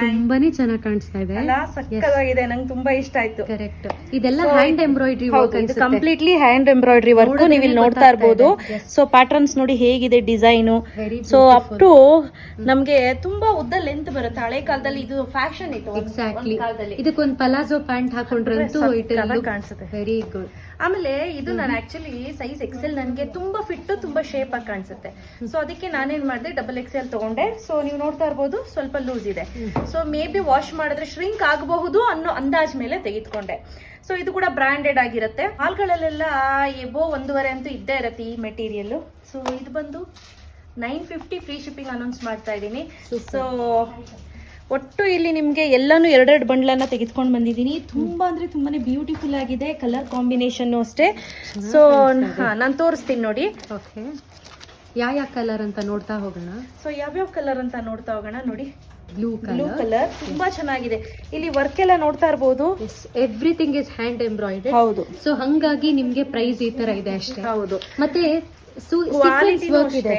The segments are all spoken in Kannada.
ತುಂಬಾನೇ ಚೆನ್ನಾಗಿ ಕಾಣಿಸ್ತಾ ಇದೆ ಅಲ್ಲ, ಸಕ್ಕತ್ತಾಗಿದೆ. ನಂಗೆ ತುಂಬಾ ಇಷ್ಟ ಆಯ್ತು. ಕರೆಕ್ಟ್. ಇದೆಲ್ಲ ಹ್ಯಾಂಡ್ ಎಂಬ್ರಾಯ್ಡ್ರಿ ವರ್ಕ್ ಅನ್ಸುತ್ತೆ. ಕಂಪ್ಲೀಟ್ಲಿ ಹ್ಯಾಂಡ್ ಎಂಬ್ರಾಯ್ಡ್ರಿ ವರ್ಕ್ ನೀವು ಇಲ್ಲಿ ನೋಡ್ತಾ ಇರ್ಬೋದು. ಸೊ ಪ್ಯಾಟರ್ನ್ಸ್ ನೋಡಿ ಹೇಗಿದೆ ಡಿಸೈನು. ಸೊ ಅಪ್ ಟು ನಮ್ಗೆ ತುಂಬಾ ಉದ್ದ ಲೆಂತ್ ಬರುತ್ತೆ. ಹಳೆ ಕಾಲದಲ್ಲಿ ಇದು ಫ್ಯಾಷನ್ ಇತ್ತು. ಎಕ್ಸಾಕ್ಟ್ಲಿ. ಇದಕ್ಕೊಂದು ಪಲಾಜೋ ಪ್ಯಾಂಟ್ ಹಾಕೊಂಡ್ರಂತೂ ಕಾಣಿಸುತ್ತೆ. Very good. ಆಮೇಲೆ ಇದು ನಾನು ಆಕ್ಚುಲಿ ಸೈಜ್ ಎಕ್ಸೆಲ್ ನನಗೆ ತುಂಬಾ ಫಿಟ್ ತುಂಬಾ ಶೇಪ್ ಆಗಿ ಕಾಣಿಸುತ್ತೆ. ಸೊ ಅದಕ್ಕೆ ನಾನೇನ್ ಮಾಡಿದೆ, ಡಬಲ್ ಎಕ್ಸೆಲ್ ತಗೊಂಡೆ. ಸೊ ನೀವು ನೋಡ್ತಾ ಇರ್ಬೋದು ಸ್ವಲ್ಪ ಲೂಸ್ ಇದೆ. ಸೊ ಮೇ ಬಿ ವಾಶ್ ಮಾಡಿದ್ರೆ ಶ್ರಿಂಕ್ ಆಗಬಹುದು ಅನ್ನೋ ಅಂದಾಜ್ ಮೇಲೆ ತೆಗೆದುಕೊಂಡೆ. ಸೊ ಇದು ಕೂಡ ಬ್ರಾಂಡೆಡ್ ಆಗಿರುತ್ತೆ. ಮಾಲ್ಗಳಲ್ಲೆಲ್ಲ ಎಬೋ 1.5 ಅಂತೂ ಇದ್ದೇ ಇರುತ್ತೆ ಈ ಮೆಟೀರಿಯಲ್. ಸೊ ಇದು ಬಂದು 950 ಫ್ರೀ ಶಿಪ್ಪಿಂಗ್ ಅನೌನ್ಸ್ ಮಾಡ್ತಾ ಇದ್ದೀನಿ. ಸೊ ಒಟ್ಟು ಇಲ್ಲಿ ನಿಮಗೆ ಎಲ್ಲಾನು 2 ಬಂಡ್ಲನ್ನ ತೆಗೆದುಕೊಂಡು ಬಂದಿದ್ದೀನಿ. ತುಂಬಾ ಅಂದ್ರೆ ತುಂಬಾನೇ ಬ್ಯೂಟಿಫುಲ್ ಆಗಿದೆ. ಕಲರ್ ಕಾಂಬಿನೇಷನ್ ಅಷ್ಟೇ. ಸೊ ನಾನು ತೋರಿಸ್ತೀನಿ ನೋಡಿ. ಓಕೆ, ಯಾವ ಕಲರ್ ಅಂತ ನೋಡ್ತಾ ಹೋಗೋಣ. ಸೊ ಯಾವ್ಯಾವ ಕಲರ್ ಅಂತ ನೋಡ್ತಾ ಹೋಗೋಣ. ನೋಡಿ, ಬ್ಲೂ ಕಲರ್ ತುಂಬಾ ಚೆನ್ನಾಗಿದೆ. ಇಲ್ಲಿ ವರ್ಕ್ ಎಲ್ಲ ನೋಡ್ತಾ ಇರ್ಬೋದು. Everything is hand embroid. ಹೌದು. ಸೊ ಹಂಗಾಗಿ ನಿಮ್ಗೆ ಪ್ರೈಸ್ ಈ ತರ ಇದೆ ಅಷ್ಟೇ. ಹೌದು. ಮತ್ತೆ ಕ್ವಾಲಿಟಿ ಇದೆ,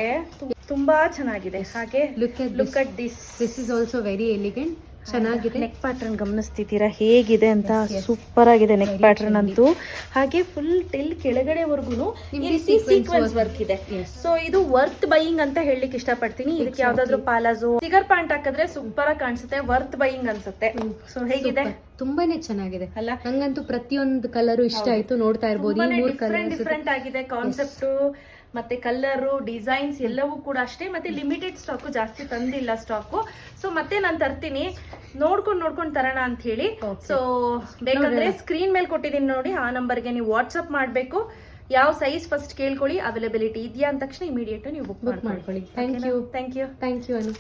ತುಂಬಾ ಚೆನ್ನಾಗಿದೆ. ಹಾಗೆ look at this is also very elegant. ಚೆನ್ನಾಗಿದೆ. ನೆಕ್ ಪ್ಯಾಟರ್ನ್ ಗಮನಿಸ್ತಿದ್ದೀರಾ ಹೇಗಿದೆ ಅಂತ? ಸೂಪರ್ ಆಗಿದೆ ನೆಕ್ ಪ್ಯಾಟರ್ನ್ ಅಂತೂ. ಹಾಗೆ ಫುಲ್ ಟಿಲ್ ಕೆಳಗಡೆವರೆಗೂ ಸೀಕ್ವೆನ್ಸ್ ವರ್ಕ್ ಇದೆ. ಸೊ ಇದು ವರ್ತ್ ಬೈಯಿಂಗ್ ಅಂತ ಹೇಳಲಿಕ್ಕೆ ಇಷ್ಟಪಡ್ತೀನಿ. ಇದಕ್ಕೆ ಯಾವ್ದಾದ್ರು ಪಾಲಾಜೋ ಸಿಗರ್ ಪ್ಯಾಂಟ್ ಹಾಕಿದ್ರೆ ಸೂಪರ್ ಆಗಿ ಕಾಣಿಸುತ್ತೆ. ವರ್ತ್ ಬೈಯಿಂಗ್ ಅನ್ಸುತ್ತೆ. ಸೊ ಹೇಗಿದೆ? ತುಂಬಾನೇ ಚೆನ್ನಾಗಿದೆ ಅಲ್ಲ? ನಂಗಂತೂ ಪ್ರತಿಯೊಂದು ಕಲರ್ ಇಷ್ಟ ಆಯ್ತು. ನೋಡ್ತಾ ಇರ್ಬೋದು, ಡಿಫ್ರೆಂಟ್ ಆಗಿದೆ ಕಾನ್ಸೆಪ್ಟ್. ಮತ್ತೆ ಕಲರು ಡಿಸೈನ್ಸ್ ಎಲ್ಲವೂ ಕೂಡ ಅಷ್ಟೇ. ಮತ್ತೆ ಲಿಮಿಟೆಡ್ ಸ್ಟಾಕು, ಜಾಸ್ತಿ ತಂದಿಲ್ಲ ಸ್ಟಾಕು. ಸೊ ಮತ್ತೆ ನಾನು ತರ್ತೀನಿ, ನೋಡ್ಕೊಂಡು ತರೋಣ ಅಂತ ಹೇಳಿ. ಸೊ ಬೇಕಾದ್ರೆ ಸ್ಕ್ರೀನ್ ಮೇಲೆ ಕೊಟ್ಟಿದ್ದೀನಿ ನೋಡಿ, ಆ ನಂಬರ್ಗೆ ನೀವು ವಾಟ್ಸ್ಆಪ್ ಮಾಡಬೇಕು. ಯಾವ ಸೈಜ್ ಫಸ್ಟ್ ಕೇಳ್ಕೊಳ್ಳಿ, ಅವೈಲೇಬಿಲಿಟಿ ಇದೆಯಾ ಅಂದ ತಕ್ಷಣ ಇಮಿಡಿಯೇಟ್ ನೀವು ಬುಕ್ ಮಾಡ್ಕೊಳ್ಳಿ. Thank you thank you thank you Anu.